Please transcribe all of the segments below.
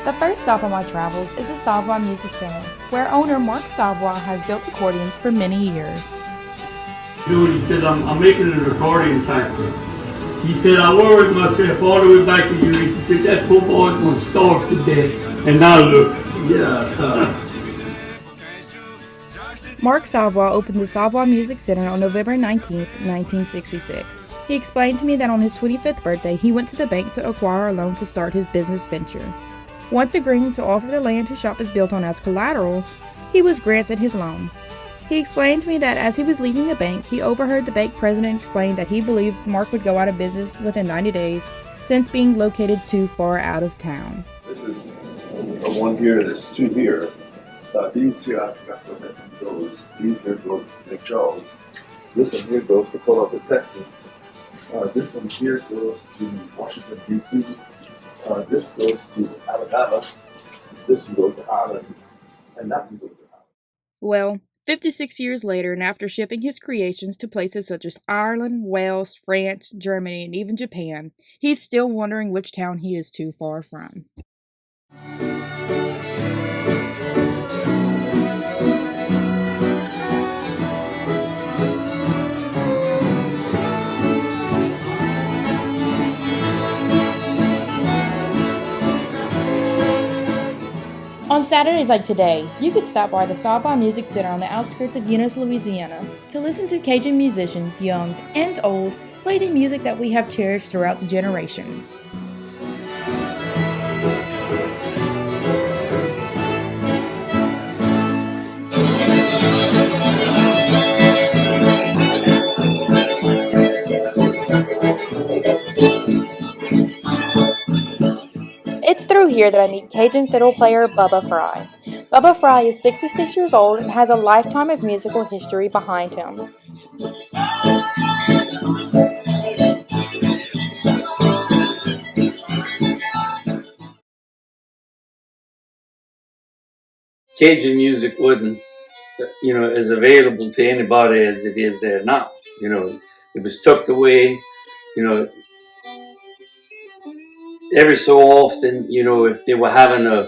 The first stop on my travels is the Savoy Music Center, where owner Mark Savoy has built accordions for many years. He said, I'm making an accordion factory. He said, I worried myself all the way back to Judith. He said, that poor boy's going to starve to death. And now look. Yeah. Mark Savoy opened the Savoy Music Center on November 19, 1966. He explained to me that on his 25th birthday, he went to the bank to acquire a loan to start his business venture. Once agreeing to offer the land his shop is built on as collateral, he was granted his loan. He explained to me that as he was leaving the bank, he overheard the bank president explain that he believed Mark would go out of business within 90 days, since being located too far out of town. This is a one here, there's two here. These here, I forgot what that goes. These here go to McCharles. This one here goes to Galop, Texas. This one here goes to Washington, D.C. This goes to Alabama. This one goes to Allan. And that one goes to Allan. Well, 56 years later, and after shipping his creations to places such as Ireland, Wales, France, Germany, and even Japan, he's still wondering which town he is too far from. On Saturdays like today, you could stop by the Savoy Music Center on the outskirts of University of Louisiana to listen to Cajun musicians, young and old, play the music that we have cherished throughout the generations. It's through here that I meet Cajun fiddle player Bubba Fry. Bubba Fry is 66 years old and has a lifetime of musical history behind him. Cajun music wasn't, as available to anybody as it is there now. It was tucked away, every so often, if they were having a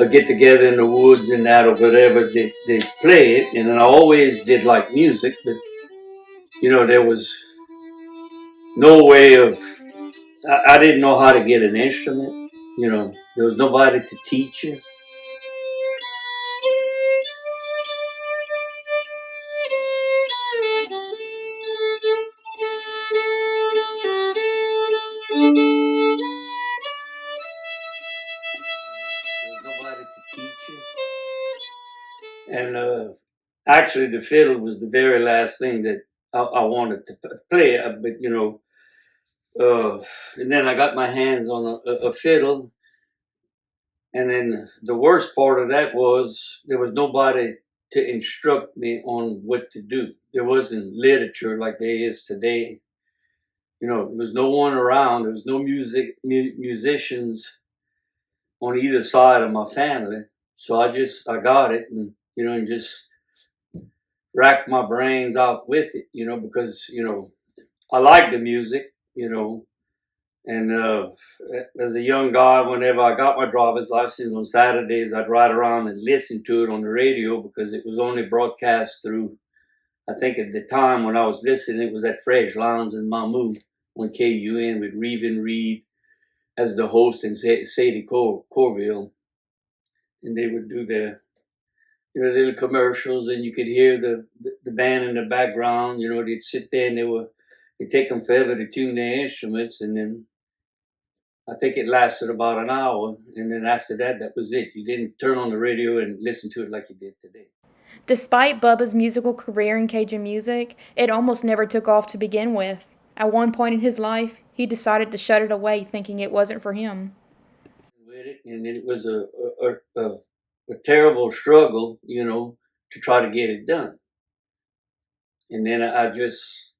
get together in the woods and that or whatever, they play it. And I always did like music, but there was no way of, I didn't know how to get an instrument. There was nobody to teach you. And actually, the fiddle was the very last thing that I wanted to play. But and then I got my hands on a fiddle. And then the worst part of that was there was nobody to instruct me on what to do. There wasn't literature like there is today. There was no one around. There was no musicians on either side of my family. So I got it and just racked my brains out with it, because, I like the music, and as a young guy, whenever I got my driver's license on Saturdays, I'd ride around and listen to it on the radio because it was only broadcast through, I think at the time when I was listening, it was at Fresh Lounge in Mamou on KUN with Reeve Reed as the host and Sadie Corville. And they would do their little commercials, and you could hear the band in the background. They'd sit there and it'd take them forever to tune their instruments, and then I think it lasted about an hour, and then after that, that was it. You didn't turn on the radio and listen to it like you did today. Despite Bubba's musical career in Cajun music, it almost never took off to begin with. At one point in his life, he decided to shut it away, thinking it wasn't for him. And it was a terrible struggle, to try to get it done. And then I just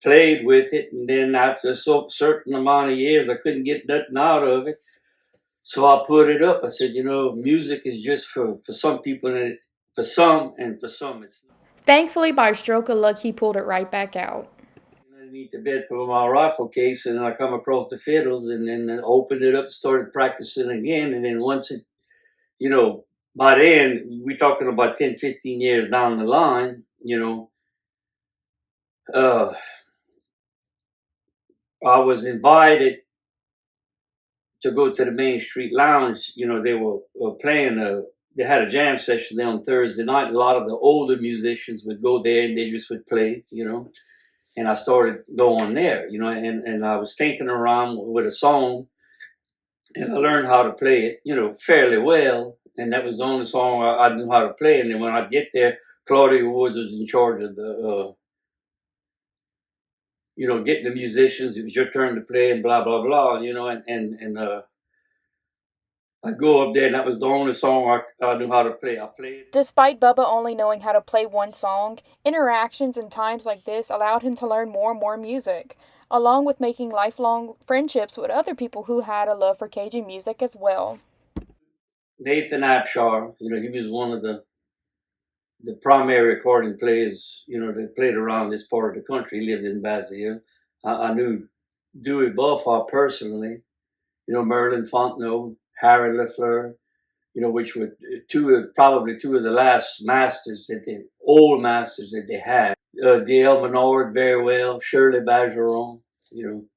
played with it, and then after a certain amount of years, I couldn't get nothing out of it. So I put it up. I said, music is just for some people, and for some it's not. Thankfully, by a stroke of luck, he pulled it right back out. me to bed for my rifle case, and I come across the fiddles, and then I opened it up, started practicing again, and then once it, you know, by then we're talking about 10, 15 years down the line, uh, I was invited to go to the Main Street Lounge. They were playing they had a jam session there on Thursday night. A lot of the older musicians would go there and they just would play, and I started going there, and I was tinkering around with a song, and I learned how to play it, fairly well. And that was the only song I knew how to play. And then when I get there, Claudia Woods was in charge of the, getting the musicians. It was your turn to play and blah, blah, blah, and I'd go up there, and that was the only song I knew how to play. I played. Despite Bubba only knowing how to play one song, interactions and times like this allowed him to learn more and more music, along with making lifelong friendships with other people who had a love for Cajun music as well. Nathan Abshar, he was one of the primary recording players, that played around this part of the country. He lived in Basile. I knew Dewey Balfa personally, Merlin Fontenot, Harry Lafleur, which were probably two of the last masters old masters that they had. D.L. Menard very well, Shirley Bergeron,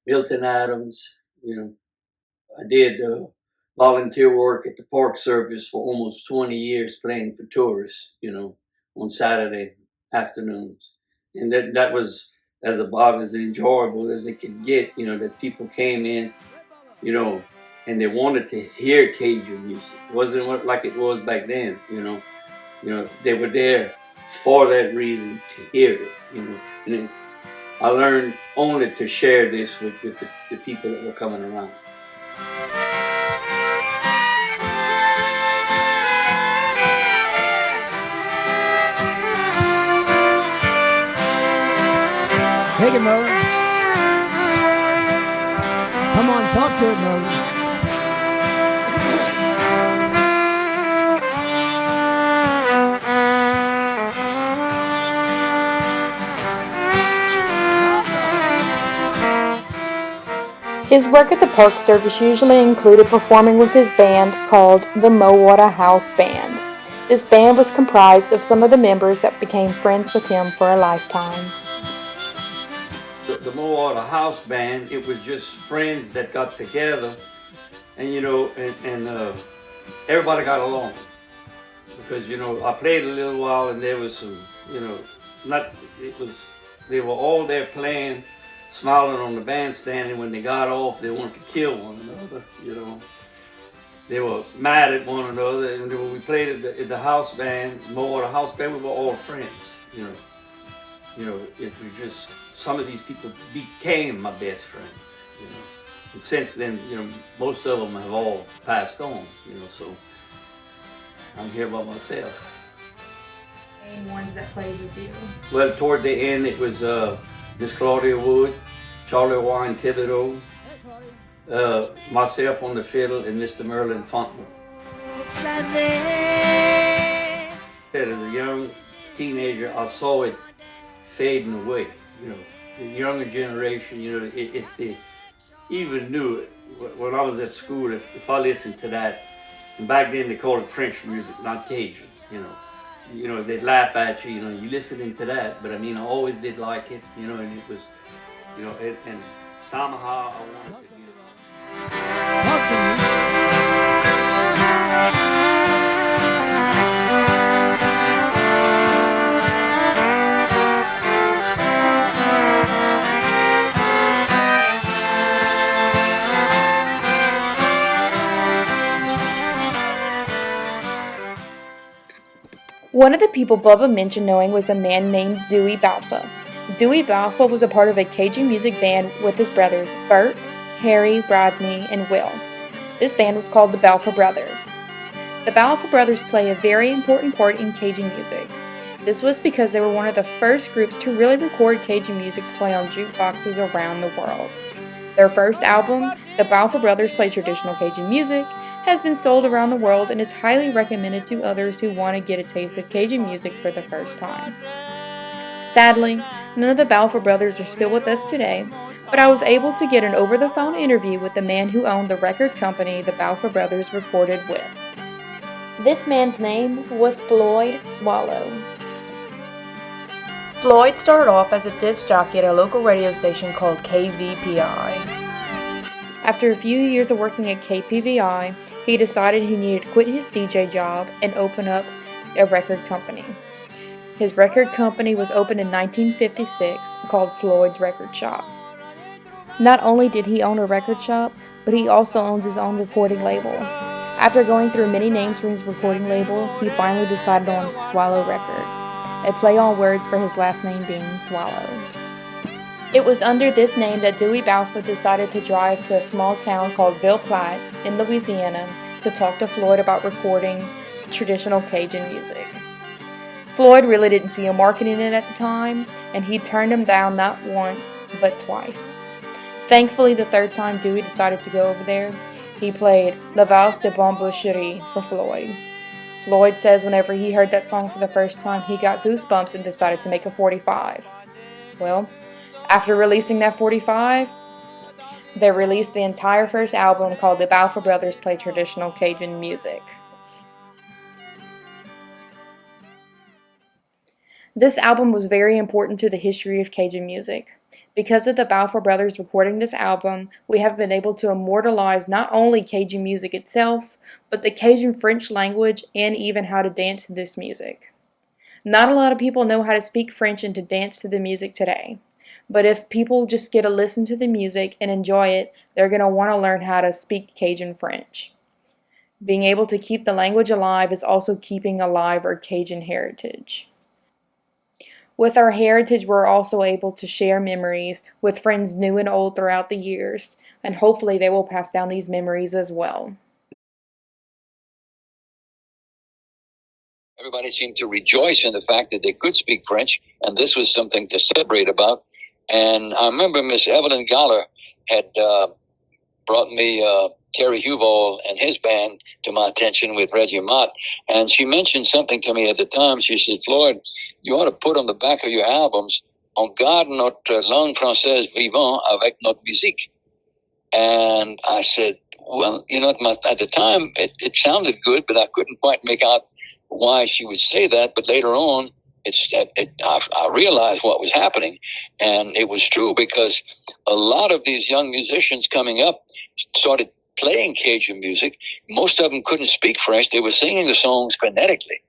Milton Adams, I did volunteer work at the Park Service for almost 20 years playing for tourists, on Saturday afternoons. And that was about as enjoyable as it could get, that people came in, and they wanted to hear Cajun music. It wasn't like it was back then, they were there for that reason, to hear it, and I learned only to share this with the people that were coming around. Take it, Merlin. Come on, talk to it, Merlin. His work at the Park Service usually included performing with his band called the Mowatta House Band. This band was comprised of some of the members that became friends with him for a lifetime. The Mowatta House Band, it was just friends that got together, and everybody got along, because I played a little while, and there was some, they were all there playing, smiling on the bandstand, and when they got off, they wanted to kill one another, They were mad at one another, and when we played at the house band, Mowatta House Band, we were all friends, it was just, some of these people became my best friends, And since then, most of them have all passed on, so I'm here by myself. Main ones that played with you? Well, toward the end, it was Miss Claudia Wood, Charlie Wine Thibodeau, myself on the fiddle, and Mr. Merlin Fontenot. As a young teenager, I saw it fading away. The younger generation, if they even knew it, when I was at school, if I listened to that, and back then they called it French music, not Cajun, they'd laugh at you, you listening to that, but I always did like it, and it was, and somehow I wanted to do it. One of the people Bubba mentioned knowing was a man named Dewey Balfa. Dewey Balfa was a part of a Cajun music band with his brothers Bert, Harry, Rodney, and Will. This band was called the Balfa Brothers. The Balfa Brothers play a very important part in Cajun music. This was because they were one of the first groups to really record Cajun music to play on jukeboxes around the world. Their first album, The Balfa Brothers Play Traditional Cajun Music, has been sold around the world and is highly recommended to others who want to get a taste of Cajun music for the first time. Sadly, None of the Balfa brothers are still with us today, but I was able to get an over-the-phone interview with the man who owned the record company the Balfa brothers recorded with. This man's name was Floyd Swallow. Floyd started off as a disc jockey at a local radio station called KVPI. After a few years of working at KPVI, he decided he needed to quit his DJ job and open up a record company. His record company was opened in 1956, called Floyd's Record Shop. Not only did he own a record shop, but he also owns his own recording label. After going through many names for his recording label, he finally decided on Swallow Records, a play on words for his last name being Swallow. It was under this name that Dewey Balfa decided to drive to a small town called Ville Platte in Louisiana to talk to Floyd about recording traditional Cajun music. Floyd really didn't see a market in it at the time, and he turned him down not once, but twice. Thankfully, the third time Dewey decided to go over there, he played La Valse de Bamboucherie for Floyd. Floyd says whenever he heard that song for the first time, he got goosebumps and decided to make a 45. Well, after releasing that 45, they released the entire first album called The Balfa Brothers Play Traditional Cajun Music. This album was very important to the history of Cajun music. Because of the Balfa brothers recording this album, we have been able to immortalize not only Cajun music itself, but the Cajun French language and even how to dance to this music. Not a lot of people know how to speak French and to dance to the music today. But if people just get to listen to the music and enjoy it, they're going to want to learn how to speak Cajun French. Being able to keep the language alive is also keeping alive our Cajun heritage. With our heritage, we're also able to share memories with friends new and old throughout the years, and hopefully they will pass down these memories as well. Everybody seemed to rejoice in the fact that they could speak French, and this was something to celebrate about. And I remember Miss Evelyn Galler had brought me Terry Huval and his band to my attention with Reggie Mott, and she mentioned something to me at the time. She said, "Floyd, you ought to put on the back of your albums, on garde notre langue française vivant avec notre musique." And I said, well, you know, at the time, it sounded good, but I couldn't quite make out why she would say that. But later on, I realized what was happening, and it was true, because a lot of these young musicians coming up started playing Cajun music. Most of them couldn't speak French. They were singing the songs phonetically.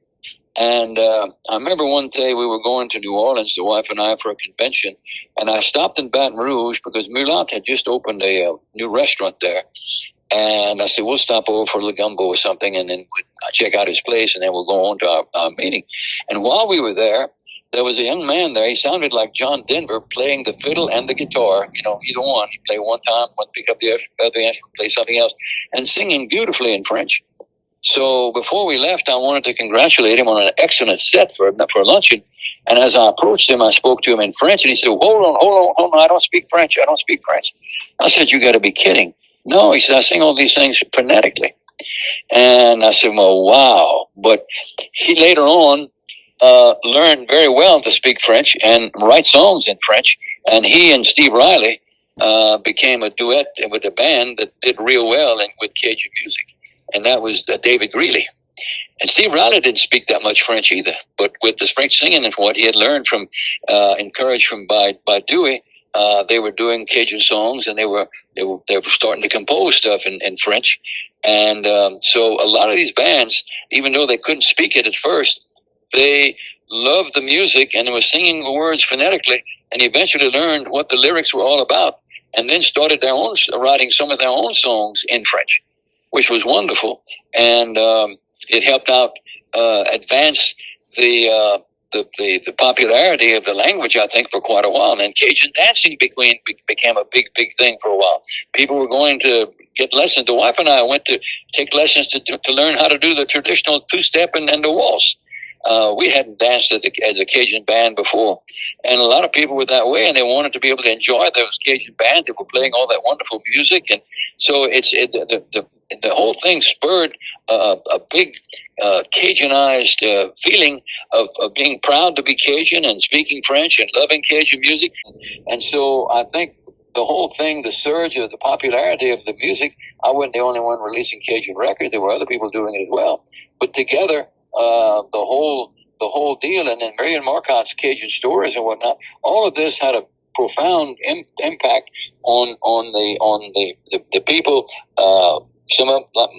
And I remember one day we were going to New Orleans, the wife and I, for a convention, and I stopped in Baton Rouge because Mulat had just opened a new restaurant there. And I said, we'll stop over for a gumbo or something, and then I'll check out his place, and then we'll go on to our meeting. And while we were there, there was a young man there. He sounded like John Denver, playing the fiddle and the guitar, you know, either one. He'd play one time, one pick up the other instrument, play something else, and singing beautifully in French. So before we left, I wanted to congratulate him on an excellent set for luncheon. And as I approached him, I spoke to him in French, and he said, hold on, I don't speak French. I said, you got to be kidding. No, he said, I sing all these things phonetically. And I said, well, wow. But he later on learned very well to speak French and write songs in French. And he and Steve Riley became a duet with a band that did real well with Cajun music. And that was David Greeley. And Steve Riley didn't speak that much French either. But with the French singing and what he had learned from, encouraged by Dewey, they were doing Cajun songs, and they were starting to compose stuff in French. And so a lot of these bands, even though they couldn't speak it at first, they loved the music and they were singing the words phonetically, and eventually learned what the lyrics were all about, and then started writing some of their own songs in French, which was wonderful. And it helped out advance the popularity of the language, I think, for quite a while. And then Cajun dancing became a big thing for a while. People were going to get lessons. The wife and I went to take lessons to learn how to do the traditional two-step and the waltz. we hadn't danced as a Cajun band before, and a lot of people were that way, and they wanted to be able to enjoy those Cajun bands that were playing all that wonderful music, and so the whole thing spurred a big Cajunized feeling of being proud to be Cajun and speaking French and loving Cajun music, and so I think the whole thing, the surge of the popularity of the music, I wasn't the only one releasing Cajun records. There were other people doing it as well. But together, the whole deal, and then Marion Marcotte's Cajun stories and whatnot, all of this had a profound impact on the people.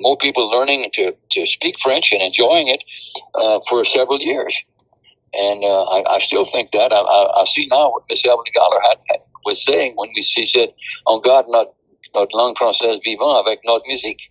More people learning to speak French and enjoying it for several years. And I still think that. I see now what Miss Evelyn Galler was saying when she said, "On garde notre langue française vivant avec notre musique."